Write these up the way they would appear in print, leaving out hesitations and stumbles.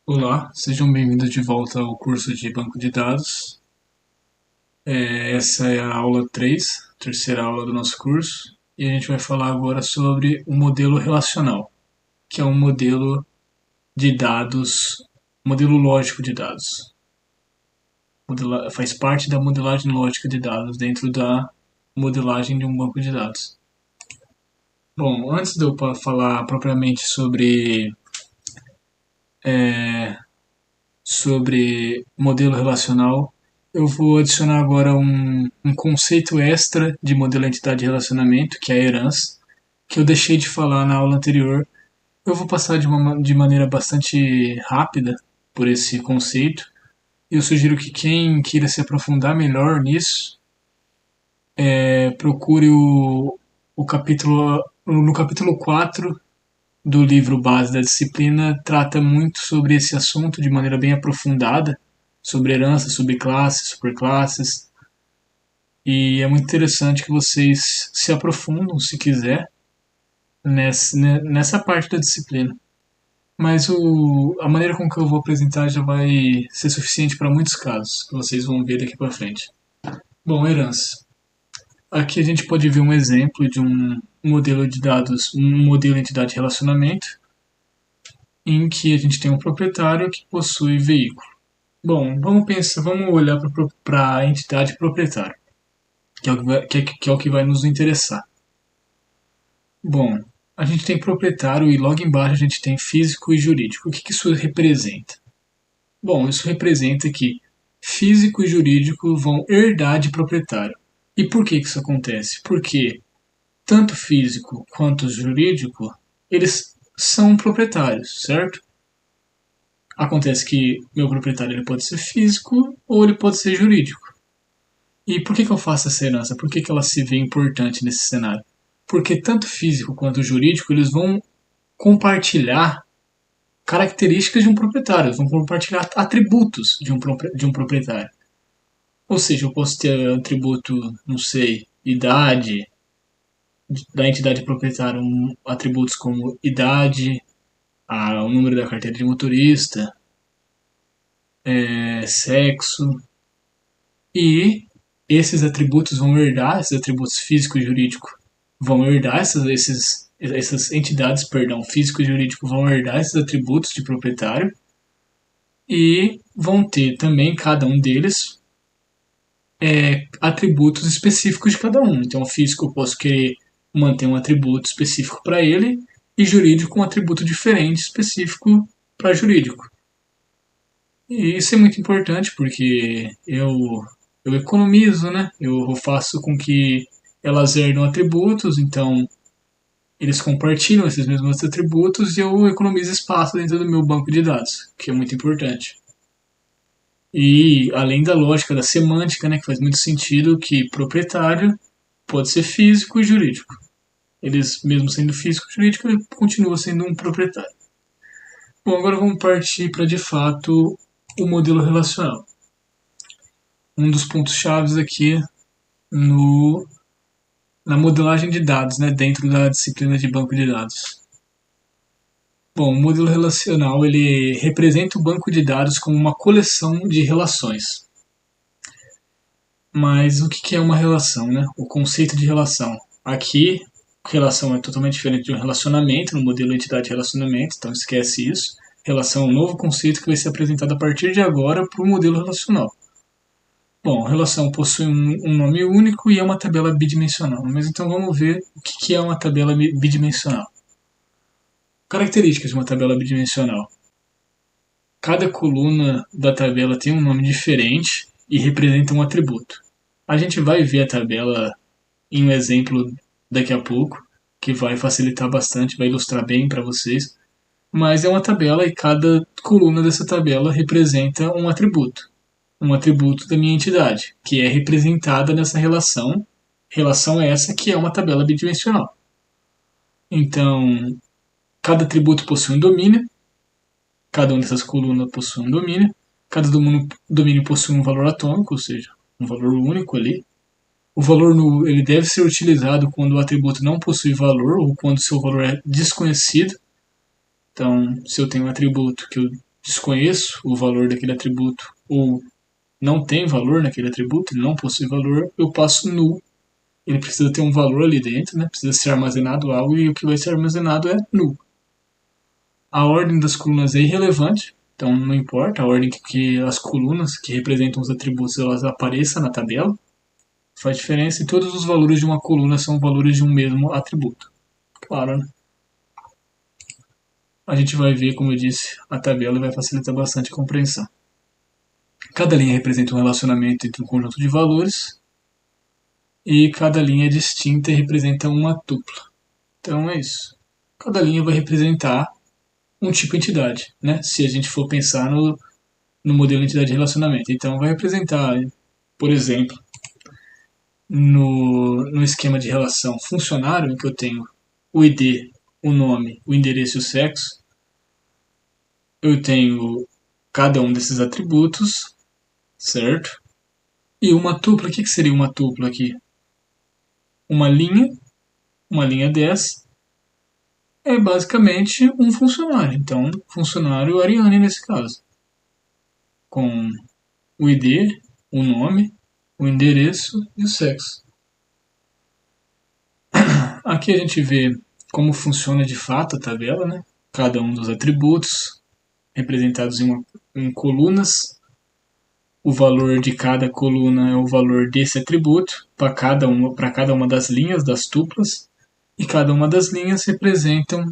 Olá, sejam bem-vindos de volta ao curso de banco de dados. Essa é a aula 3, terceira aula do nosso curso, e a gente vai falar agora sobre o modelo relacional, que é um modelo de dados, modelo lógico de dados. Faz parte da modelagem lógica de dados dentro da modelagem de um banco de dados. Bom, antes de eu falar propriamente sobre modelo relacional, eu vou adicionar agora um conceito extra de modelo entidade de relacionamento, que é a herança, que eu deixei de falar na aula anterior. Eu vou passar de maneira bastante rápida por esse conceito. Eu sugiro que quem queira se aprofundar melhor nisso, procure o capítulo, no capítulo 4 do livro base da disciplina, trata muito sobre esse assunto de maneira bem aprofundada, sobre herança, subclasses, superclasses, e é muito interessante que vocês se aprofundam, se quiser, nessa parte da disciplina. Mas a maneira com que eu vou apresentar já vai ser suficiente para muitos casos, que vocês vão ver daqui para frente. Bom, herança. Aqui a gente pode ver um exemplo de um modelo de dados, um modelo entidade de relacionamento, em que a gente tem um proprietário que possui veículo. Bom, vamos olhar para a entidade proprietária, que é o que vai nos interessar. Bom, a gente tem proprietário e logo embaixo a gente tem físico e jurídico. O que isso representa? Bom, isso representa que físico e jurídico vão herdar de proprietário. E por que isso acontece? Porque tanto físico quanto jurídico, eles são proprietários, certo? Acontece que meu proprietário ele pode ser físico ou ele pode ser jurídico. E por que eu faço essa herança? Por que ela se vê importante nesse cenário? Porque tanto físico quanto jurídico eles vão compartilhar características de um proprietário, eles vão compartilhar atributos de um proprietário. Ou seja, eu posso ter atributo, não sei, idade, da entidade proprietária, atributos como idade, o número da carteira de motorista, sexo, e esses atributos vão herdar, esses atributos físico e jurídico vão herdar, essas entidades, perdão, físico e jurídico vão herdar esses atributos de proprietário e vão ter também, cada um deles, atributos específicos de cada um. Então, o físico eu posso querer manter um atributo específico para ele e jurídico um atributo diferente específico para jurídico. E isso é muito importante porque eu economizo, né? Eu faço com que elas herdam atributos, então eles compartilham esses mesmos atributos e eu economizo espaço dentro do meu banco de dados, que é muito importante. E além da lógica da semântica, né, que faz muito sentido que proprietário pode ser físico e jurídico. Eles, mesmo sendo físico e jurídico, ele continua sendo um proprietário. Bom, agora vamos partir para de fato o modelo relacional. Um dos pontos chaves aqui no, na modelagem de dados, né, dentro da disciplina de banco de dados. Bom, o modelo relacional ele representa o banco de dados como uma coleção de relações. Mas o que é uma relação, né? O conceito de relação. Aqui, relação é totalmente diferente de um relacionamento, no modelo entidade de relacionamento, então esquece isso. Relação é um novo conceito que vai ser apresentado a partir de agora para o modelo relacional. Bom, relação possui um nome único e é uma tabela bidimensional. Mas então vamos ver o que é uma tabela bidimensional. Características de uma tabela bidimensional. Cada coluna da tabela tem um nome diferente e representa um atributo. A gente vai ver a tabela em um exemplo daqui a pouco, que vai facilitar bastante, vai ilustrar bem para vocês. Mas é uma tabela e cada coluna dessa tabela representa um atributo da minha entidade, que é representada nessa relação. Relação é essa que é uma tabela bidimensional. Então, cada atributo possui um domínio, cada uma dessas colunas possui um domínio, cada domínio possui um valor atômico, ou seja, um valor único ali. O valor nulo ele deve ser utilizado quando o atributo não possui valor ou quando seu valor é desconhecido. Então, se eu tenho um atributo que eu desconheço o valor daquele atributo ou não tem valor naquele atributo, ele não possui valor, eu passo null. Ele precisa ter um valor ali dentro, né? Precisa ser armazenado algo e o que vai ser armazenado é null. A ordem das colunas é irrelevante, então não importa a ordem que as colunas que representam os atributos elas apareçam na tabela. Faz diferença e todos os valores de uma coluna são valores de um mesmo atributo. Claro, né? A gente vai ver, como eu disse, a tabela vai facilitar bastante a compreensão. Cada linha representa um relacionamento entre um conjunto de valores e cada linha distinta representa uma tupla. Então é isso. Cada linha vai representar um tipo de entidade, né? Se a gente for pensar no modelo de entidade de relacionamento. Então vai representar, por exemplo, no esquema de relação funcionário, em que eu tenho o ID, o nome, o endereço e o sexo, eu tenho cada um desses atributos, certo? E uma tupla, o que seria uma tupla aqui? Uma linha dessa, é basicamente um funcionário. Então, funcionário Ariane nesse caso. Com o ID, o nome, o endereço e o sexo. Aqui a gente vê como funciona de fato a tabela, né? Cada um dos atributos representados em colunas. O valor de cada coluna é o valor desse atributo para cada uma das linhas das tuplas. E cada uma das linhas representam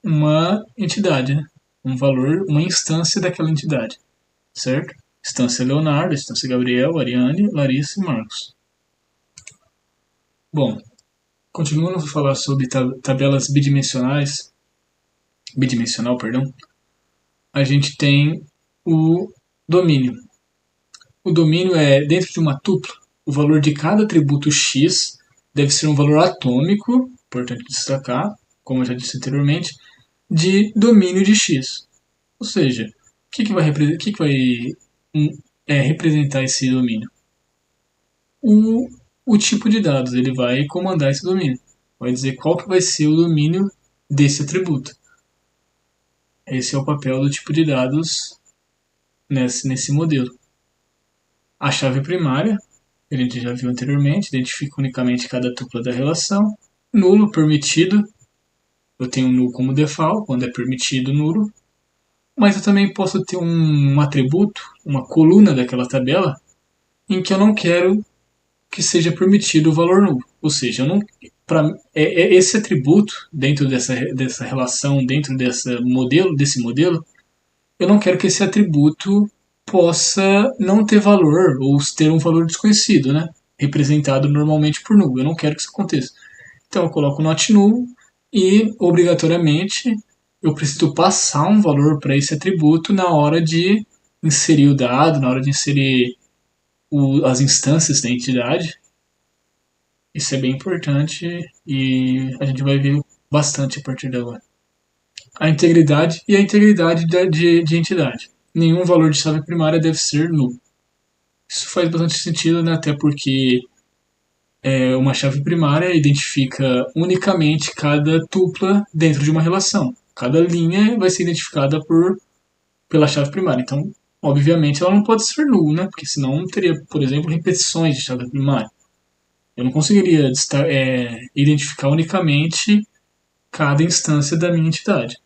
uma entidade, né? Um valor, uma instância daquela entidade, certo? Instância Leonardo, instância Gabriel, Ariane, Larissa e Marcos. Bom, continuando a falar sobre tabelas bidimensional, perdão, a gente tem o domínio. O domínio é, dentro de uma tupla, o valor de cada atributo X deve ser um valor atômico, importante destacar, como eu já disse anteriormente, de domínio de X. Ou seja, o que vai representar esse domínio? O tipo de dados, ele vai comandar esse domínio. Vai dizer qual que vai ser o domínio desse atributo. Esse é o papel do tipo de dados nesse modelo. A chave primária, que a gente já viu anteriormente, identifica unicamente cada tupla da relação. Nulo, permitido. Eu tenho null como default, quando é permitido nulo. Mas eu também posso ter um atributo, uma coluna daquela tabela, em que eu não quero que seja permitido o valor null. Ou seja, eu não, esse atributo dentro dessa relação, dentro desse modelo, eu não quero que esse atributo possa não ter valor ou ter um valor desconhecido, né? Representado normalmente por null. Eu não quero que isso aconteça. Então eu coloco not null e obrigatoriamente eu preciso passar um valor para esse atributo na hora de inserir o dado, na hora de inserir as instâncias da entidade. Isso é bem importante e a gente vai ver bastante a partir de agora. A integridade e a integridade de entidade. Nenhum valor de chave primária deve ser nulo. Isso faz bastante sentido, né? Até porque uma chave primária identifica unicamente cada tupla dentro de uma relação. Cada linha vai ser identificada pela chave primária. Então, obviamente, ela não pode ser null, né? Porque senão teria, por exemplo, repetições de chave primária. Eu não conseguiria identificar unicamente cada instância da minha entidade.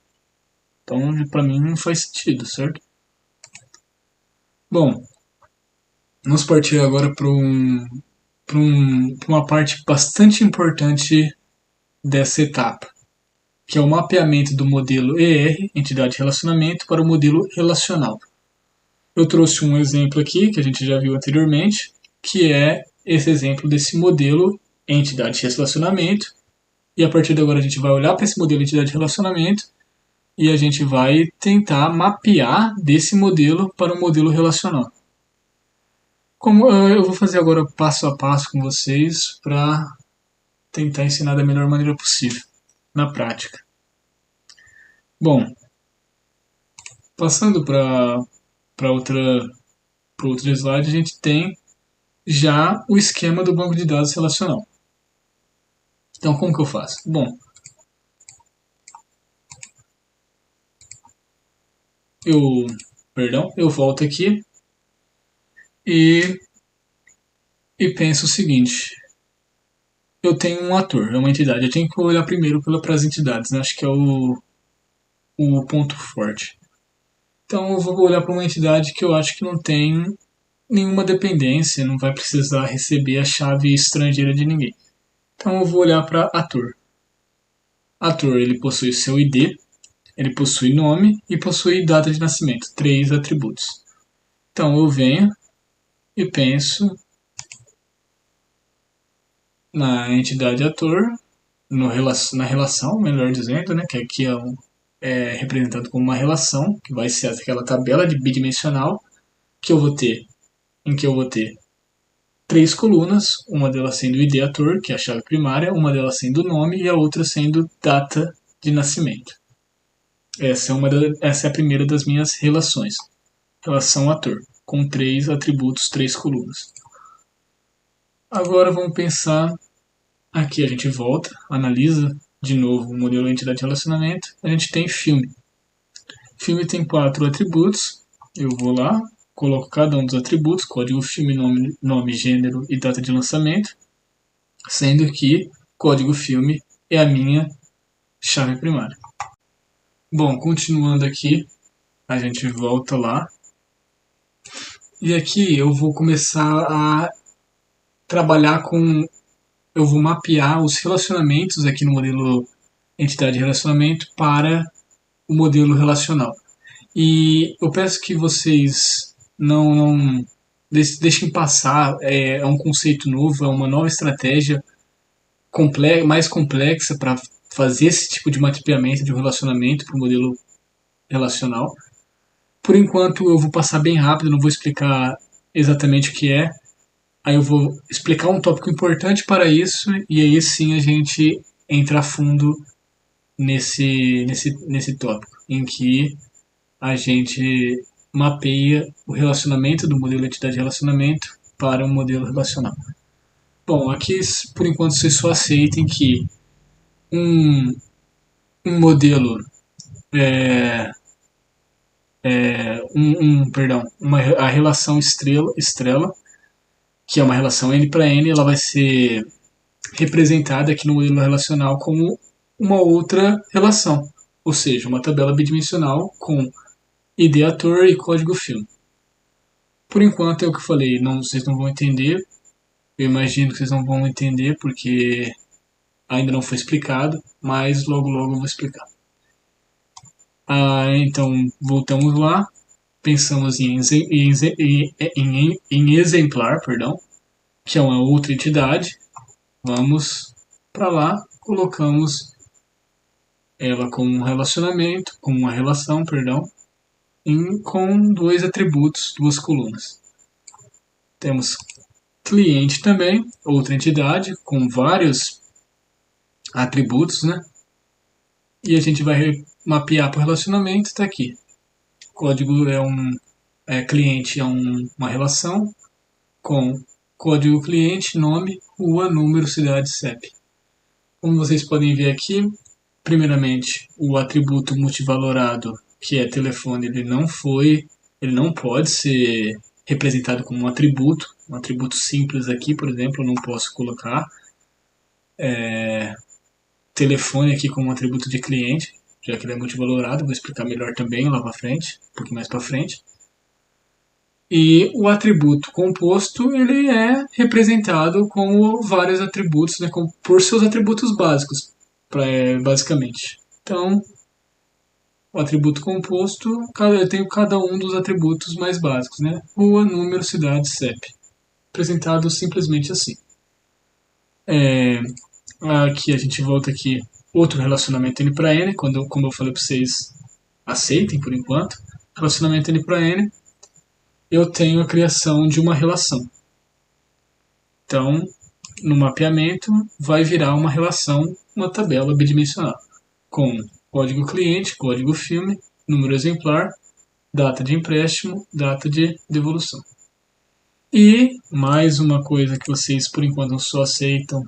Então, para mim, não faz sentido, certo? Bom, vamos partir agora para uma parte bastante importante dessa etapa, que é o mapeamento do modelo ER, entidade de relacionamento, para o modelo relacional. Eu trouxe um exemplo aqui, que a gente já viu anteriormente, que é esse exemplo desse modelo entidade de relacionamento, e a partir de agora a gente vai olhar para esse modelo entidade de relacionamento e a gente vai tentar mapear desse modelo para o modelo relacional. Como eu vou fazer agora passo a passo com vocês para tentar ensinar da melhor maneira possível, na prática. Bom, passando para outro slide, a gente tem já o esquema do banco de dados relacional. Então, como que eu faço? Bom, eu, perdão, eu volto aqui e, e penso o seguinte. Eu tenho um ator, é uma entidade. Eu tenho que olhar primeiro para as entidades, né? Acho que é o ponto forte. Então eu vou olhar para uma entidade que eu acho que não tem nenhuma dependência, não vai precisar receber a chave estrangeira de ninguém. Então eu vou olhar para ator. Ator, ele possui seu ID, ele possui nome e possui data de nascimento, três atributos. Então eu venho e penso na entidade ator, no, na relação, melhor dizendo, né, que aqui é representado como uma relação, que vai ser aquela tabela de bidimensional que eu vou ter, em que eu vou ter três colunas, uma delas sendo o ID ator, que é a chave primária, uma delas sendo o nome e a outra sendo data de nascimento. Essa é a primeira das minhas relações. Relação ator, com três atributos, três colunas. Agora vamos pensar, aqui a gente volta, analisa de novo o modelo entidade de relacionamento, a gente tem filme. Filme tem quatro atributos, eu vou lá, coloco cada um dos atributos, código filme, nome, gênero e data de lançamento, sendo que código filme é a minha chave primária. Bom, continuando aqui, a gente volta lá. E aqui eu vou começar a trabalhar com... Eu vou mapear os relacionamentos aqui no modelo entidade de relacionamento para o modelo relacional. E eu peço que vocês não deixem passar, é um conceito novo, é uma nova estratégia mais complexa para fazer esse tipo de mapeamento de um relacionamento para o modelo relacional. Por enquanto eu vou passar bem rápido, não vou explicar exatamente o que é. Aí eu vou explicar um tópico importante para isso e aí sim a gente entra a fundo nesse tópico, em que a gente mapeia o relacionamento do modelo entidade de relacionamento para um modelo relacional. Bom, aqui por enquanto vocês só aceitem que um, um modelo a relação estrela, que é uma relação N para N, ela vai ser representada aqui no modelo relacional como uma outra relação, ou seja, uma tabela bidimensional com ID ator e código filme. Por enquanto é o que eu falei, vocês não vão entender, eu imagino que vocês não vão entender porque ainda não foi explicado, mas logo logo eu vou explicar. Então voltamos lá, pensamos em exemplar, perdão, que é uma outra entidade. Vamos para lá, colocamos ela com um relacionamento, com uma relação, perdão, com dois atributos, duas colunas. Temos cliente também, outra entidade com vários atributos, né? E a gente vai mapear para o relacionamento, está aqui. Código cliente é uma relação com código cliente, nome, rua, número, cidade, CEP. Como vocês podem ver aqui, primeiramente o atributo multivalorado, que é telefone, ele não pode ser representado como um atributo simples aqui, por exemplo, eu não posso colocar telefone aqui como um atributo de cliente, já que ele é multivalorado, vou explicar melhor também lá para frente, um pouquinho mais para frente. E o atributo composto, ele é representado como vários atributos, né, por seus atributos básicos, basicamente. Então, o atributo composto, eu tenho cada um dos atributos mais básicos, né? Rua, número, cidade, CEP. Apresentado simplesmente assim. Aqui a gente volta aqui, outro relacionamento N para N, como eu falei para vocês, aceitem por enquanto. Relacionamento N para N, eu tenho a criação de uma relação. Então, no mapeamento, vai virar uma relação, uma tabela bidimensional, com código cliente, código filme, número exemplar, data de empréstimo, data de devolução. E mais uma coisa que vocês por enquanto só aceitem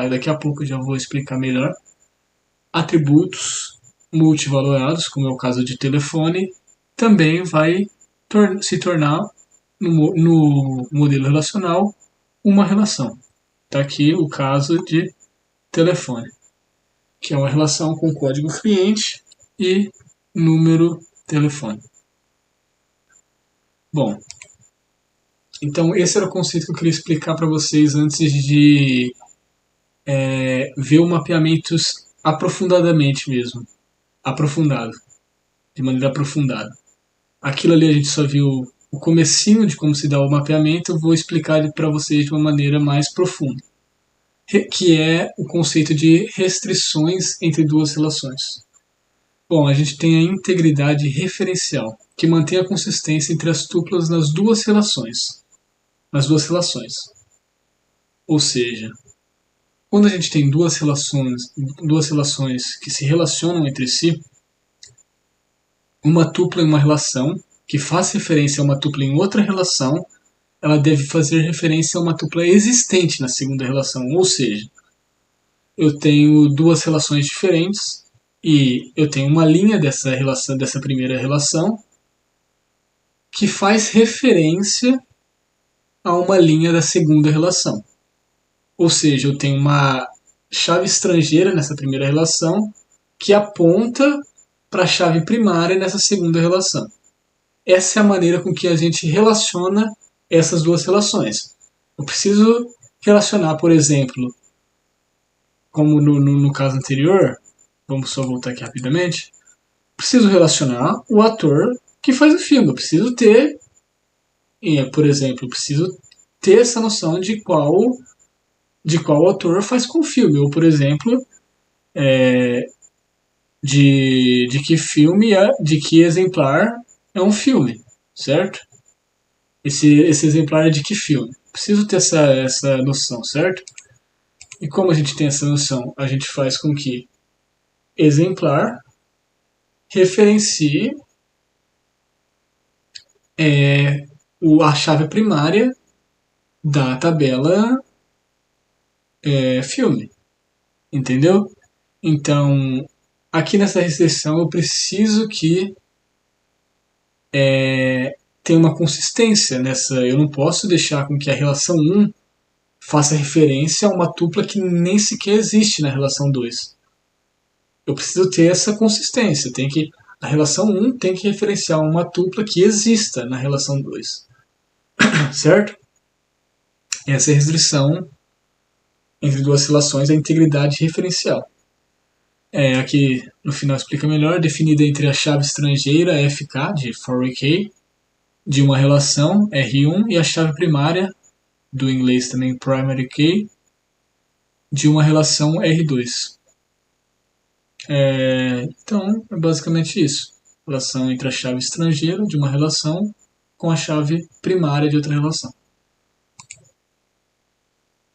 daqui a pouco eu já vou explicar melhor. Atributos multivalorados, como é o caso de telefone, também vai se tornar, no modelo relacional, uma relação. Está aqui o caso de telefone, que é uma relação com código cliente e número telefone. Bom, então esse era o conceito que eu queria explicar para vocês antes de ver o mapeamento aprofundadamente mesmo. Aprofundado. De maneira aprofundada. Aquilo ali a gente só viu o comecinho de como se dá o mapeamento, eu vou explicar para vocês de uma maneira mais profunda. Que é o conceito de restrições entre duas relações. Bom, a gente tem a integridade referencial, que mantém a consistência entre as tuplas nas duas relações. Ou seja, quando a gente tem duas relações que se relacionam entre si, uma tupla em uma relação que faz referência a uma tupla em outra relação, ela deve fazer referência a uma tupla existente na segunda relação. Ou seja, eu tenho duas relações diferentes e eu tenho uma linha dessa primeira relação que faz referência a uma linha da segunda relação. Ou seja, eu tenho uma chave estrangeira nessa primeira relação que aponta para a chave primária nessa segunda relação. Essa é a maneira com que a gente relaciona essas duas relações. Eu preciso relacionar, por exemplo, como no caso anterior, vamos só voltar aqui rapidamente, preciso relacionar o ator que faz o filme. Eu preciso ter, por exemplo, eu preciso ter essa noção de qual ator faz com o filme. Ou, por exemplo, de que filme de que exemplar é um filme, certo? Esse exemplar é de que filme? Preciso ter essa noção, certo? E como a gente tem essa noção? A gente faz com que exemplar referencie a chave primária da tabela filme. Entendeu? Então, aqui nessa restrição eu preciso que tenha uma consistência nessa. Eu não posso deixar com que a relação 1 faça referência a uma tupla que nem sequer existe na relação 2. Eu preciso ter essa consistência. A relação 1 tem que referenciar uma tupla que exista na relação 2. Certo? Essa é a restrição entre duas relações, a integridade referencial. Aqui no final explica melhor, definida entre a chave estrangeira FK, de for k, de uma relação R1, e a chave primária, do inglês também primary key, de uma relação R2. Então, é basicamente isso. Relação entre a chave estrangeira de uma relação com a chave primária de outra relação.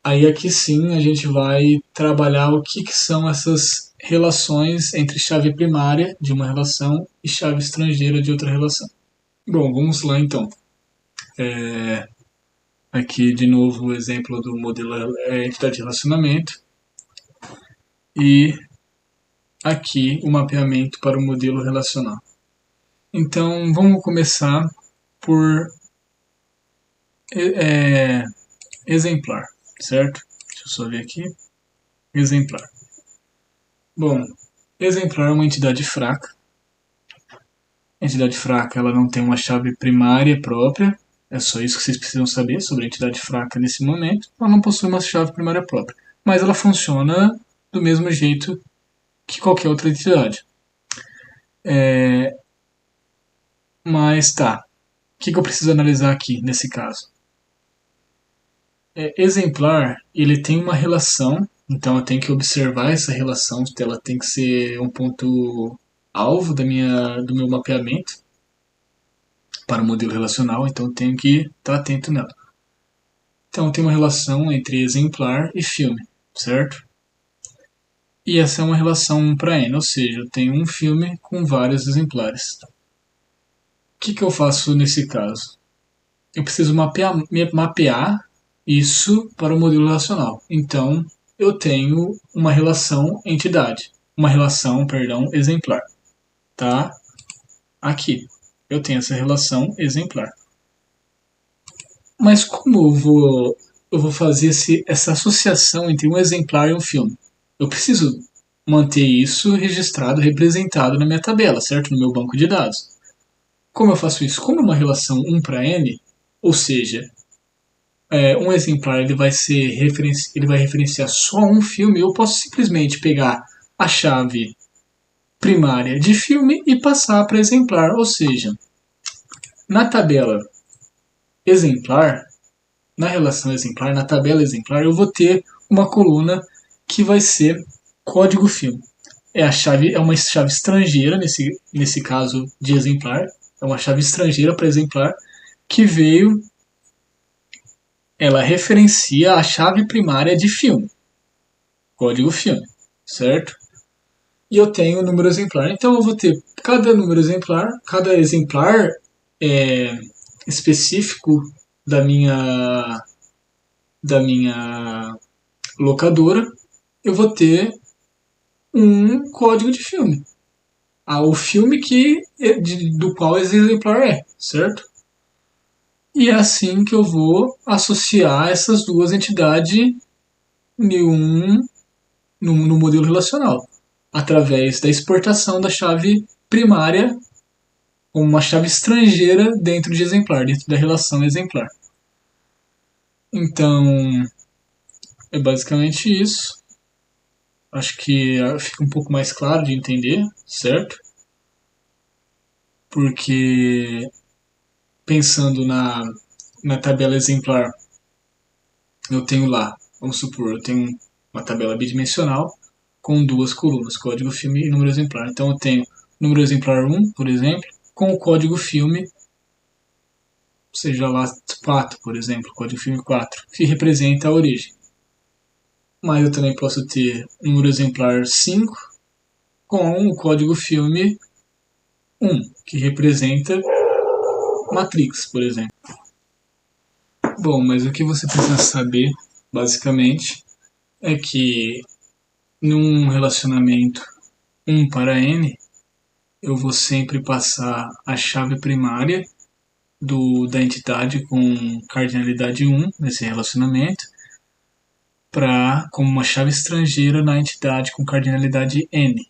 Aí aqui sim a gente vai trabalhar o que são essas relações entre chave primária de uma relação e chave estrangeira de outra relação. Bom, vamos lá então. Aqui de novo o exemplo do modelo entidade de relacionamento. E aqui o mapeamento para o modelo relacional. Então vamos começar por exemplar, certo? Deixa eu só ver aqui. Exemplar. Bom, exemplar é uma entidade fraca. A entidade fraca ela não tem uma chave primária própria. É só isso que vocês precisam saber sobre a entidade fraca nesse momento. Ela não possui uma chave primária própria. Mas ela funciona do mesmo jeito que qualquer outra entidade. Mas tá. O que eu preciso analisar aqui nesse caso? Exemplar, ele tem uma relação, então eu tenho que observar essa relação, ela tem que ser um ponto alvo do meu mapeamento para o modelo relacional, então eu tenho que estar atento nela. Então tem uma relação entre exemplar e filme, certo? E essa é uma relação 1 para n, ou seja, eu tenho um filme com vários exemplares. O que eu faço nesse caso? Eu preciso mapear isso para o modelo relacional. Então, eu tenho uma relação entidade. uma relação, perdão, exemplar, tá? Aqui, eu tenho essa relação exemplar. Mas como eu vou fazer essa associação entre um exemplar e um filme? Eu preciso manter isso registrado, representado na minha tabela, certo? No meu banco de dados. Como eu faço isso? Como é uma relação 1 para n, ou seja, um exemplar ele vai referenciar só um filme, eu posso simplesmente pegar a chave primária de filme e passar para exemplar, ou seja, na tabela exemplar, na relação exemplar, na tabela exemplar, eu vou ter uma coluna que vai ser código filme. É uma chave estrangeira nesse caso de exemplar, é uma chave estrangeira para exemplar que veio, ela referencia a chave primária de filme, código filme, certo? E eu tenho o número exemplar. Então eu vou ter cada exemplar é, específico da minha locadora, eu vou ter um código de filme. O filme do qual esse exemplar é, certo? E é assim que eu vou associar essas duas entidades no modelo relacional, através da exportação da chave primária como uma chave estrangeira dentro de exemplar, dentro da relação exemplar. Então, é basicamente isso. Acho que fica um pouco mais claro de entender, certo? Porque pensando na tabela exemplar, eu tenho lá, vamos supor, eu tenho uma tabela bidimensional com duas colunas, código filme e número exemplar. Então eu tenho número exemplar 1, por exemplo, com o código filme, seja lá 4, por exemplo, código filme 4, que representa a origem. Mas eu também posso ter número exemplar 5 com o código filme 1, que representa Matrix, por exemplo. Bom, mas o que você precisa saber, basicamente, é que num relacionamento 1 para n, eu vou sempre passar a chave primária da entidade com cardinalidade 1 nesse relacionamento como uma chave estrangeira na entidade com cardinalidade n.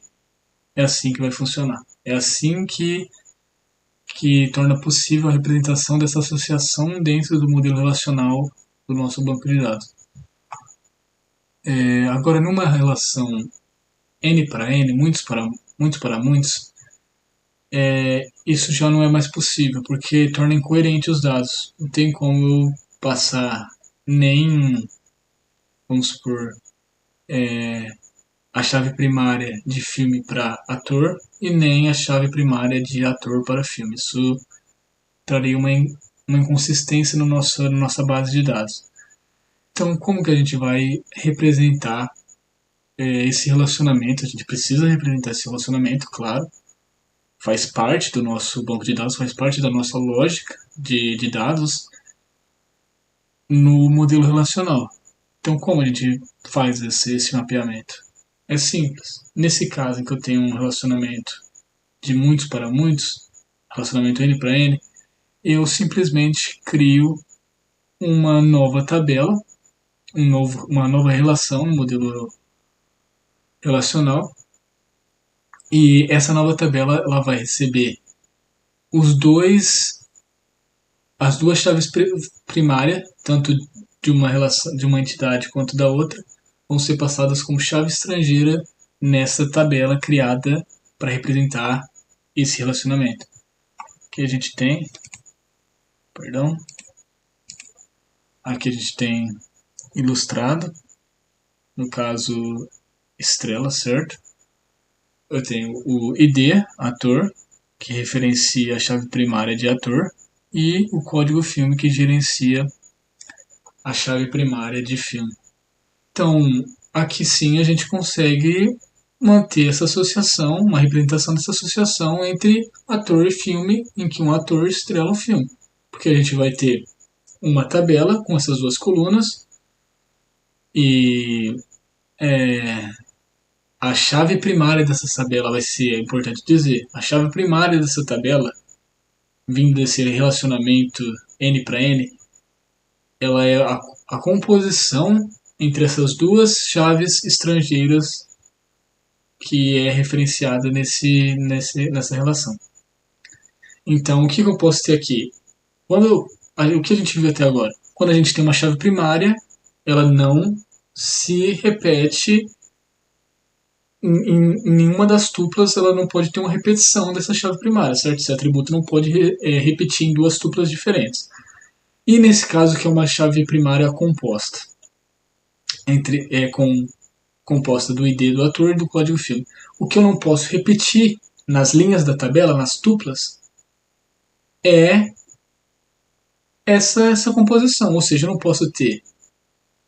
É assim que vai funcionar. É assim que torna possível a representação dessa associação dentro do modelo relacional do nosso banco de dados. Agora, numa relação n para n, muitos para muitos, isso já não é mais possível, porque torna incoerente os dados. Não tem como eu passar nem, vamos supor, a chave primária de filme para ator e nem a chave primária de ator para filme. Isso traria uma inconsistência na nossa base de dados. Então, como que a gente vai representar esse relacionamento? A gente precisa representar esse relacionamento, claro. Faz parte do nosso banco de dados, faz parte da nossa lógica de dados no modelo relacional. Então, como a gente faz esse mapeamento? É simples. Nesse caso em que eu tenho um relacionamento de muitos para muitos, relacionamento N para N, eu simplesmente crio uma nova tabela, uma nova relação no modelo relacional, e essa nova tabela ela vai receber as duas chaves primárias, tanto de uma relação, de uma entidade quanto da outra, vão ser passadas como chave estrangeira nessa tabela criada para representar esse relacionamento. Aqui a gente tem, perdão, aqui a gente tem ilustrado, no caso estrela, certo? Eu tenho o ID, ator, que referencia a chave primária de ator, e o código filme que gerencia a chave primária de filme. Então, aqui sim a gente consegue manter essa associação, uma representação dessa associação entre ator e filme, em que um ator estrela um filme. Porque a gente vai ter uma tabela com essas duas colunas e A chave primária dessa tabela vai ser, é importante dizer, a chave primária dessa tabela, vindo desse relacionamento n para n, ela é a composição entre essas duas chaves estrangeiras que é referenciada nessa relação. Então, o que eu posso ter aqui? O que a gente viu até agora? Quando a gente tem uma chave primária, ela não se repete em nenhuma das tuplas, ela não pode ter uma repetição dessa chave primária, certo? Esse atributo não pode repetir em duas tuplas diferentes. E nesse caso, que é uma chave primária composta, composta do ID do ator e do código filme. O que eu não posso repetir nas linhas da tabela, nas tuplas, é essa composição. Ou seja, eu não posso ter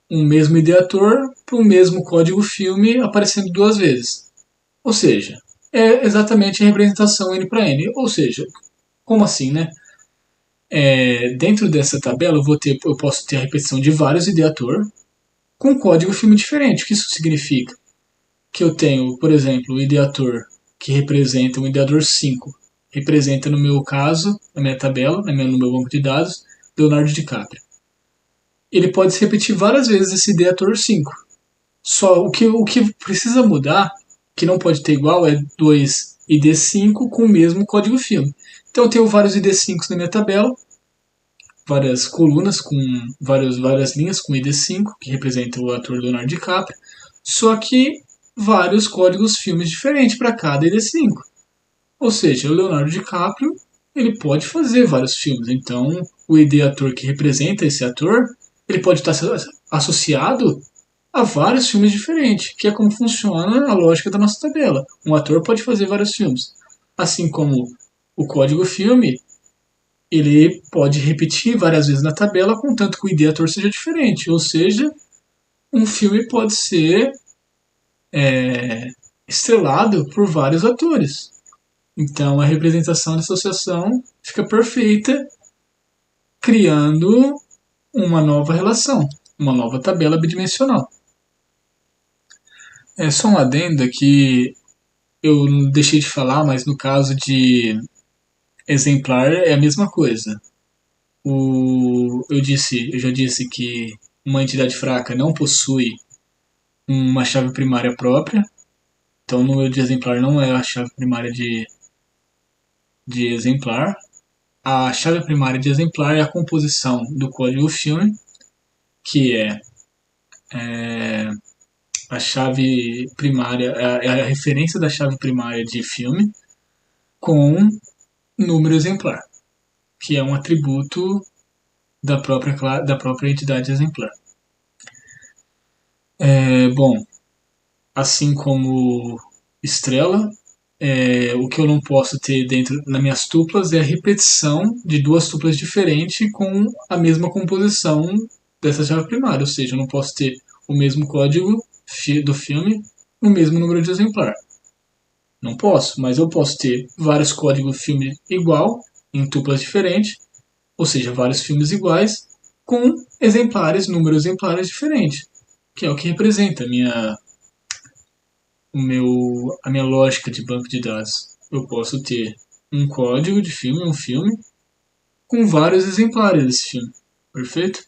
um mesmo ideator para o mesmo código filme aparecendo duas vezes. Ou seja, é exatamente a representação N para N. Ou seja, como assim, né? Dentro dessa tabela eu posso ter a repetição de vários ideator com código filme diferente. O que isso significa? Que eu tenho, por exemplo, o ideator que representa, o ideador 5, representa no meu caso, na minha tabela, no meu banco de dados, Leonardo DiCaprio. Ele pode se repetir várias vezes esse ideator 5. Só o que precisa mudar, que não pode ter igual, é 2 ID5 com o mesmo código filme. Então eu tenho vários ID5 na minha tabela, várias colunas com várias linhas com ID5, que representa o ator Leonardo DiCaprio, só que vários códigos filmes diferentes para cada ID5. Ou seja, o Leonardo DiCaprio ele pode fazer vários filmes. Então, o ID ator que representa esse ator, ele pode estar associado a vários filmes diferentes, que é como funciona a lógica da nossa tabela. Um ator pode fazer vários filmes. Assim como o código filme, ele pode repetir várias vezes na tabela, contanto que o ID ator seja diferente. Ou seja, um filme pode ser estrelado por vários atores. Então a representação da associação fica perfeita, criando uma nova relação, uma nova tabela bidimensional. É só um adendo que eu deixei de falar, mas no caso de exemplar é a mesma coisa. Eu já disse que uma entidade fraca não possui uma chave primária própria. Então, o número de exemplar não é a chave primária de exemplar. A chave primária de exemplar é a composição do código filme, que é a chave primária, é a referência da chave primária de filme com número exemplar, que é um atributo da própria entidade exemplar. Bom, assim como estrela, o que eu não posso ter dentro nas minhas tuplas é a repetição de duas tuplas diferentes com a mesma composição dessa chave primária, ou seja, eu não posso ter o mesmo código do filme no mesmo número de exemplar. Não posso, mas eu posso ter vários códigos filme igual em tuplas diferentes, ou seja, vários filmes iguais com números exemplares diferentes, que é o que representa a minha lógica de banco de dados. Eu posso ter um código de filme, um filme, com vários exemplares desse filme. Perfeito?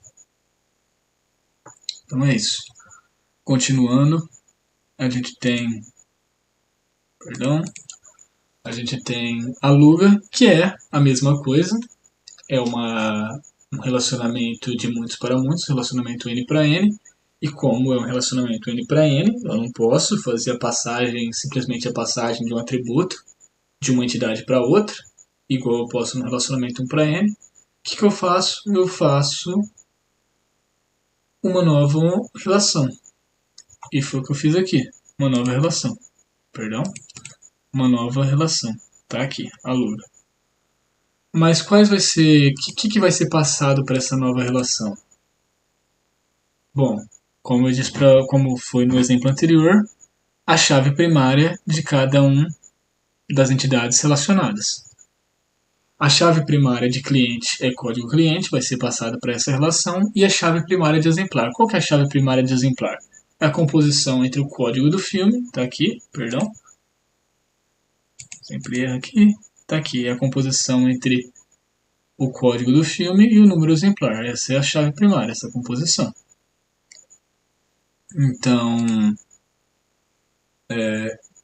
Então é isso. Continuando, a gente tem. Perdão. A gente tem a Luga, que é a mesma coisa. É um relacionamento de muitos para muitos, relacionamento N para N. E como é um relacionamento N para N, eu não posso fazer simplesmente a passagem de um atributo de uma entidade para outra, igual eu posso no relacionamento 1 para N. O que eu faço? Eu faço uma nova relação. E foi o que eu fiz aqui. Uma nova relação. Perdão? Uma nova relação. Tá aqui, a Lura. Mas quais vai ser. O que vai ser passado para essa nova relação? Bom, como eu disse como foi no exemplo anterior, a chave primária de cada um das entidades relacionadas. A chave primária de cliente é código cliente, vai ser passada para essa relação, e a chave primária de exemplar. Qual que é a chave primária de exemplar? é a composição entre o código do filme, tá aqui, perdão, sempre erro aqui, tá aqui, é a composição entre o código do filme e o número exemplar. Essa é a chave primária, essa composição. Então,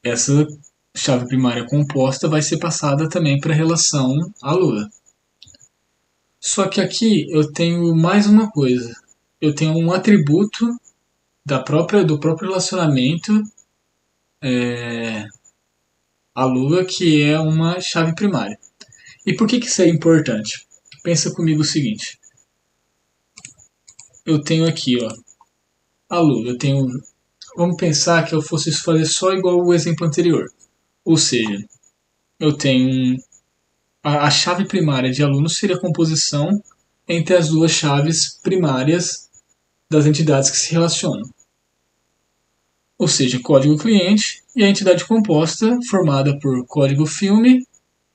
essa chave primária composta vai ser passada também para a relação a Lua. Só que aqui eu tenho mais uma coisa. Eu tenho um atributo do próprio relacionamento a Lua, que é uma chave primária. E por que isso é importante? Pensa comigo o seguinte. Eu tenho aqui, ó, a Lua. Vamos pensar que eu fosse fazer só igual o exemplo anterior. Ou seja, eu tenho a chave primária de aluno seria a composição entre as duas chaves primárias das entidades que se relacionam. Ou seja, código cliente e a entidade composta formada por código filme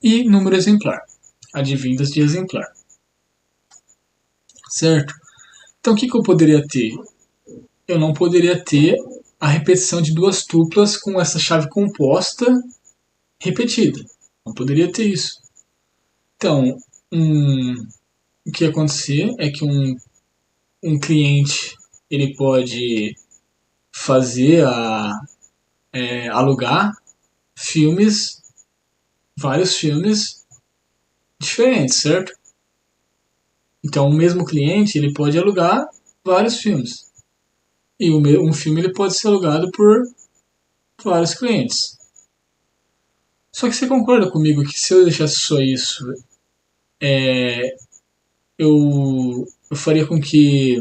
e número exemplar, advindas de exemplar. Certo? Então o que eu poderia ter? Eu não poderia ter a repetição de duas tuplas com essa chave composta repetida. Não poderia ter isso. Então, o que ia acontecer é que um cliente ele pode fazer alugar filmes, vários filmes diferentes, certo? Então, o mesmo cliente ele pode alugar vários filmes. E um filme ele pode ser alugado por vários clientes. Só que você concorda comigo que se eu deixasse só isso, eu faria com que,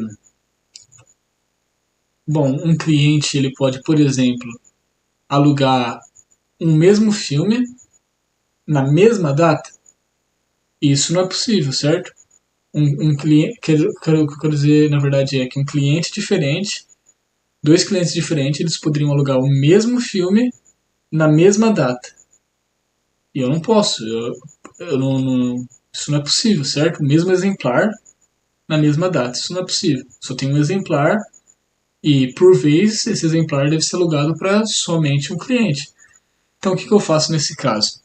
bom, um cliente ele pode, por exemplo, alugar um mesmo filme na mesma data? Isso não é possível, certo? Um cliente, o que eu quero dizer, na verdade, é que um cliente diferente, dois clientes diferentes, eles poderiam alugar o mesmo filme na mesma data. E eu não posso, eu não, isso não é possível, certo? O mesmo exemplar na mesma data, isso não é possível. Só tem um exemplar e, por vez, esse exemplar deve ser alugado para somente um cliente. Então, o que eu faço nesse caso?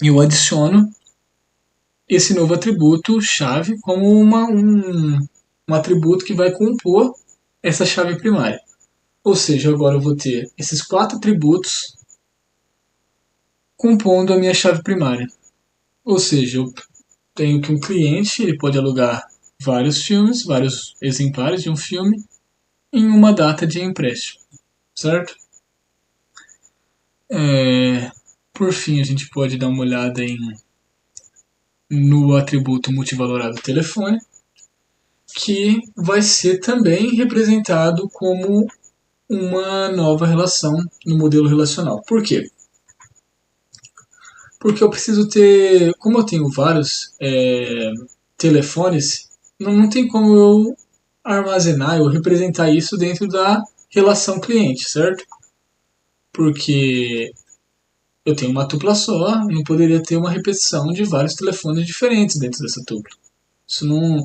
Eu adiciono esse novo atributo chave como um atributo que vai compor essa chave primária. Ou seja, agora eu vou ter esses 4 atributos compondo a minha chave primária. Ou seja, eu tenho que um cliente ele pode alugar vários filmes, vários exemplares de um filme em uma data de empréstimo, certo? Por fim, a gente pode dar uma olhada no atributo multivalorado telefone, que vai ser também representado como uma nova relação no modelo relacional. Por quê? Porque eu preciso ter, como eu tenho vários telefones, não tem como eu armazenar, eu representar isso dentro da relação cliente, certo? Porque eu tenho uma tupla só, não poderia ter uma repetição de vários telefones diferentes dentro dessa tupla. Isso não,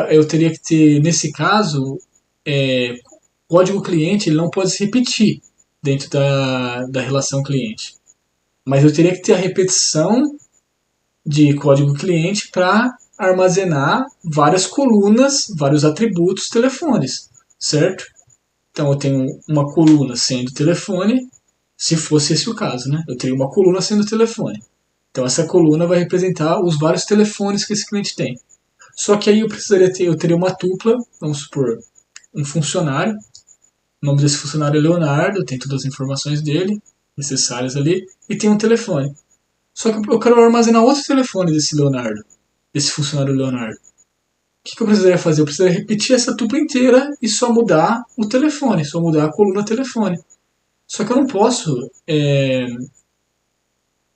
eu teria que ter, nesse caso, código cliente ele não pode se repetir dentro da relação cliente. Mas eu teria que ter a repetição de código cliente para armazenar várias colunas, vários atributos telefones, certo? Então eu tenho uma coluna sendo telefone, se fosse esse o caso, né? Eu teria uma coluna sendo telefone. Então essa coluna vai representar os vários telefones que esse cliente tem. Só que aí eu teria uma tupla, vamos supor, um funcionário. O nome desse funcionário é Leonardo, tem todas as informações dele necessárias ali, e tem um telefone. Só que eu quero armazenar outro telefone desse Leonardo, desse funcionário Leonardo. O que eu precisaria fazer? Eu precisaria repetir essa tupla inteira e só mudar o telefone, só mudar a coluna telefone. Só que eu não posso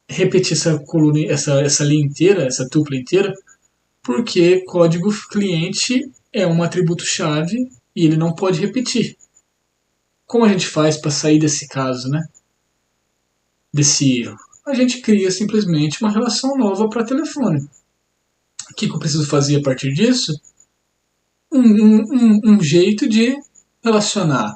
repetir essa coluna, essa linha inteira, essa tupla inteira, porque código cliente é um atributo-chave e ele não pode repetir. Como a gente faz para sair desse caso, né? Desse erro? A gente cria simplesmente uma relação nova para telefone. O que eu preciso fazer a partir disso? Um jeito de relacionar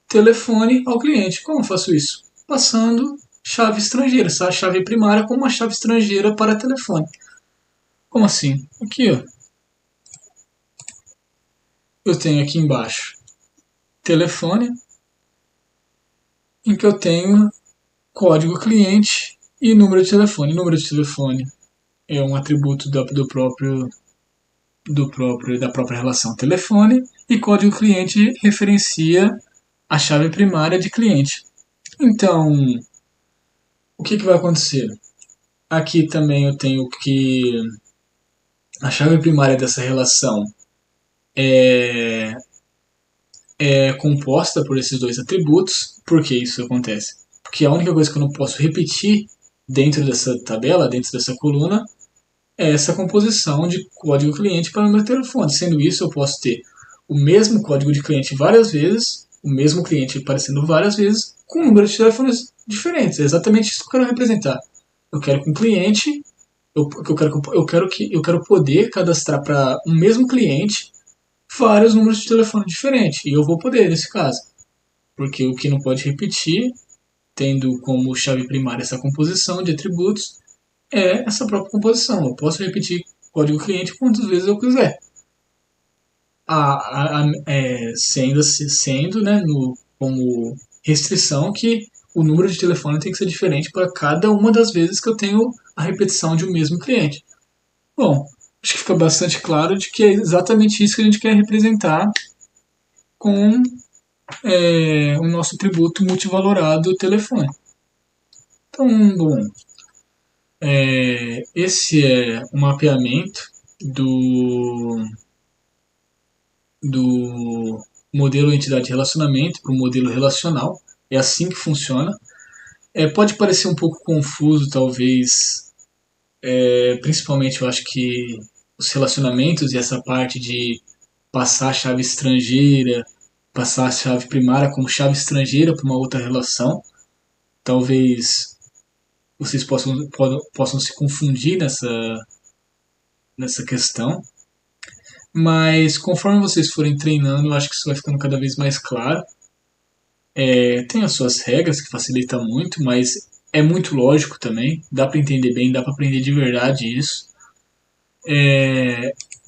telefone ao cliente. Como eu faço isso? Passando chave estrangeira, essa chave primária como uma chave estrangeira para telefone. Como assim? Aqui, ó. Eu tenho aqui embaixo telefone, em que eu tenho código cliente e número de telefone. Número de telefone é um atributo da própria relação telefone e código cliente referencia a chave primária de cliente. Então, o que vai acontecer? Aqui também eu tenho que a chave primária dessa relação é, é composta por esses dois atributos. Por que isso acontece? Porque a única coisa que eu não posso repetir dentro dessa tabela, dentro dessa coluna, é essa composição de código cliente para o número de telefone. Sendo isso, eu posso ter o mesmo código de cliente várias vezes, o mesmo cliente aparecendo várias vezes, com números de telefones diferentes. É exatamente isso que eu quero representar. Eu quero que um cliente, eu quero poder cadastrar para um mesmo cliente vários números de telefone diferentes. E eu vou poder nesse caso. Porque o que não pode repetir, tendo como chave primária essa composição de atributos, é essa própria composição. Eu posso repetir código cliente quantas vezes eu quiser. Sendo né, como restrição que o número de telefone tem que ser diferente para cada uma das vezes que eu tenho a repetição de um mesmo cliente. Bom, acho que fica bastante claro de que é exatamente isso que a gente quer representar com o nosso tributo multivalorado telefone. Então, bom, esse é o mapeamento do modelo entidade relacionamento para o modelo relacional. É assim que funciona. Pode parecer um pouco confuso, talvez, principalmente eu acho que os relacionamentos e essa parte de passar a chave estrangeira, passar a chave primária como chave estrangeira para uma outra relação. Talvez vocês possam se confundir nessa questão. Mas conforme vocês forem treinando, eu acho que isso vai ficando cada vez mais claro. Tem as suas regras que facilita muito, mas é muito lógico também. Dá para entender bem, dá para aprender de verdade isso.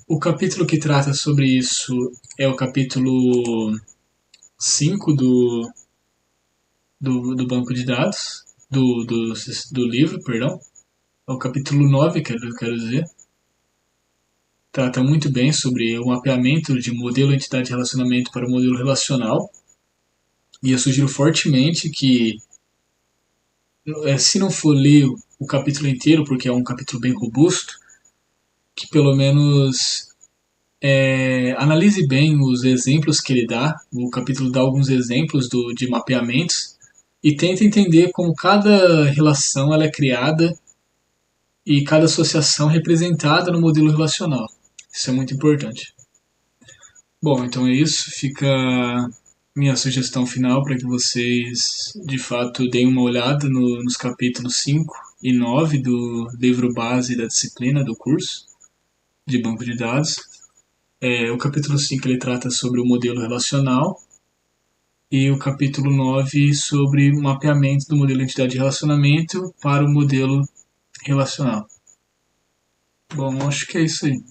O capítulo que trata sobre isso é o capítulo 5 do banco de dados, do livro, perdão. É o capítulo 9, quero dizer. Trata muito bem sobre o mapeamento de modelo entidade relacionamento para o modelo relacional. E eu sugiro fortemente que, se não for ler o capítulo inteiro, porque é um capítulo bem robusto, que pelo menos analise bem os exemplos que ele dá. O capítulo dá alguns exemplos de mapeamentos e tenta entender como cada relação ela é criada e cada associação representada no modelo relacional. Isso é muito importante. Bom, então é isso. Fica minha sugestão final para que vocês de fato deem uma olhada nos capítulos 5 e 9 do livro base da disciplina do curso de banco de dados. O capítulo 5 ele trata sobre o modelo relacional e o capítulo 9 sobre o mapeamento do modelo entidade de relacionamento para o modelo relacional. Bom, acho que é isso aí.